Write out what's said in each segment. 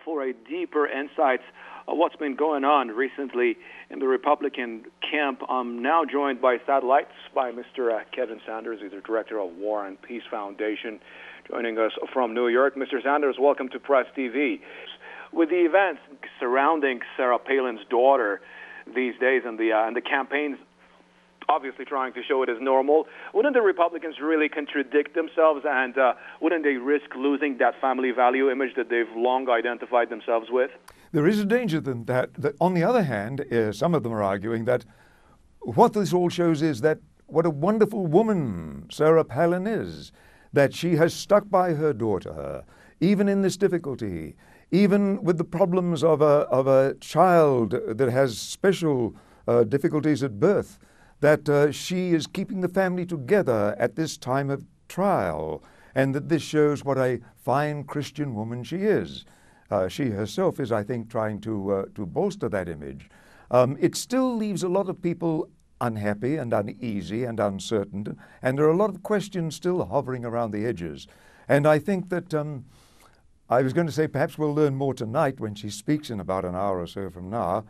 For a deeper insight of what's been going on recently in the Republican camp, I'm now joined by satellites by Mr. Kevin Sanders. He's the Director of War and Peace Foundation, joining us from New York. Mr. Sanders, welcome to Press TV. With the events surrounding Sara Palin's daughter these days and the campaigns obviously trying to show it as normal, wouldn't the Republicans really contradict themselves, and wouldn't they risk losing that family value image that they've long identified themselves with? There is a danger that on the other hand, some of them are arguing that what this all shows is that what a wonderful woman Sara Palin is, that she has stuck by her daughter, even in this difficulty, even with the problems of a child that has special difficulties at birth, that she is keeping the family together at this time of trial, and that this shows what a fine Christian woman she is. She herself is, I think, trying to bolster that image. It still leaves a lot of people unhappy and uneasy and uncertain, and there are a lot of questions still hovering around the edges. And I think that I was going to say perhaps we'll learn more tonight when she speaks in about an hour or so from now.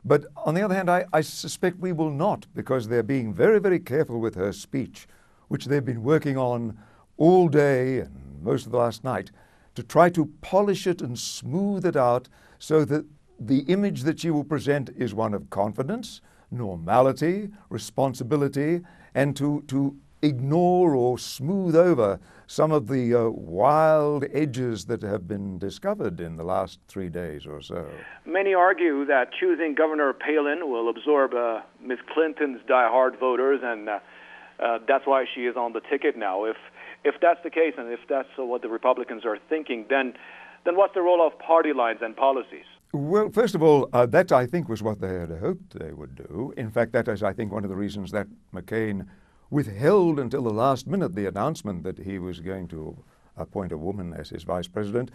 But on the other hand, I suspect we will not, because they're being very, very careful with her speech, which they've been working on all day and most of the last night, to try to polish it and smooth it out so that the image that she will present is one of confidence, normality, responsibility, and to ignore or smooth over some of the wild edges that have been discovered in the last 3 days or so. Many argue that choosing Governor Palin will absorb Ms. Clinton's diehard voters, and that's why she is on the ticket now. If that's the case, and if that's what the Republicans are thinking, then what's the role of party lines and policies? Well, first of all, that I think was what they had hoped they would do. In fact, that is, I think, one of the reasons that McCain withheld until the last minute the announcement that he was going to appoint a woman as his vice president,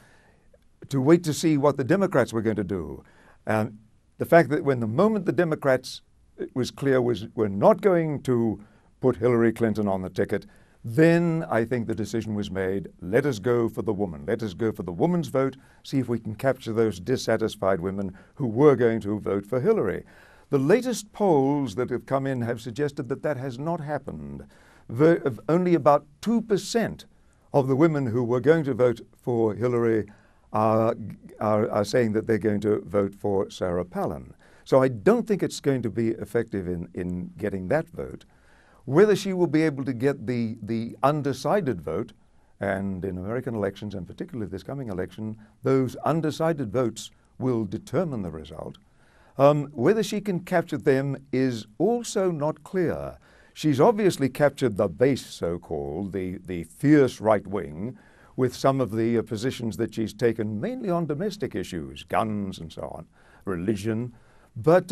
to wait to see what the Democrats were going to do. And the fact that when the moment the Democrats, it was clear, were not going to put Hillary Clinton on the ticket, then I think the decision was made, let us go for the woman. Let us go for the woman's vote, see if we can capture those dissatisfied women who were going to vote for Hillary. The latest polls that have come in have suggested that that has not happened. Only about 2% of the women who were going to vote for Hillary are saying that they're going to vote for Sara Palin. So I don't think it's going to be effective in getting that vote. Whether she will be able to get the undecided vote, and in American elections, and particularly this coming election, those undecided votes will determine the result. Whether she can capture them is also not clear. She's obviously captured the base, so-called, the fierce right wing, with some of the positions that she's taken mainly on domestic issues, guns and so on, religion. But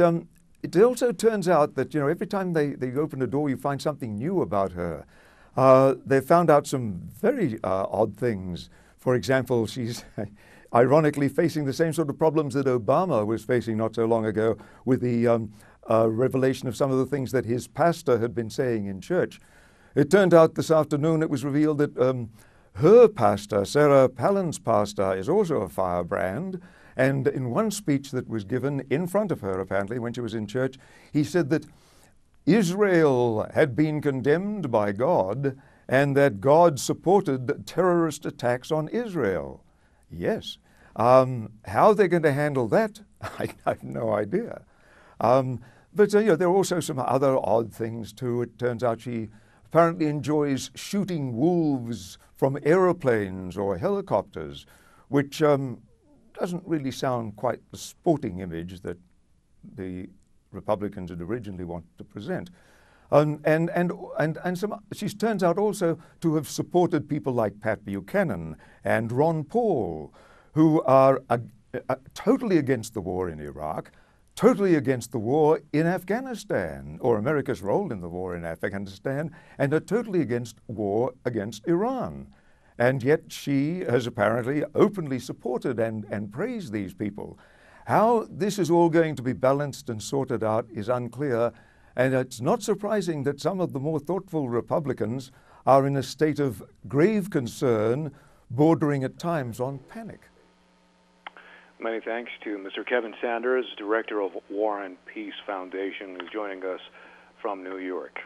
it also turns out that, every time they open a door, you find something new about her. They found out some very odd things. For example, she's ironically facing the same sort of problems that Obama was facing not so long ago with the revelation of some of the things that his pastor had been saying in church. It turned out this afternoon it was revealed that her pastor, Sara Palin's pastor, is also a firebrand. And in one speech that was given in front of her, apparently, when she was in church, he said that Israel had been condemned by God and that God supported terrorist attacks on Israel. Yes. How they're going to handle that, I have no idea. But there are also some other odd things too. It turns out she apparently enjoys shooting wolves from aeroplanes or helicopters, which doesn't really sound quite the sporting image that the Republicans had originally wanted to present. She turns out also to have supported people like Pat Buchanan and Ron Paul, who are totally against the war in Iraq, totally against the war in Afghanistan, or America's role in the war in Afghanistan, and are totally against war against Iran. And yet she has apparently openly supported and praised these people. How this is all going to be balanced and sorted out is unclear, and it's not surprising that some of the more thoughtful Republicans are in a state of grave concern, bordering at times on panic. Many thanks to Mr. Kevin Sanders, Director of War and Peace Foundation, who's joining us from New York.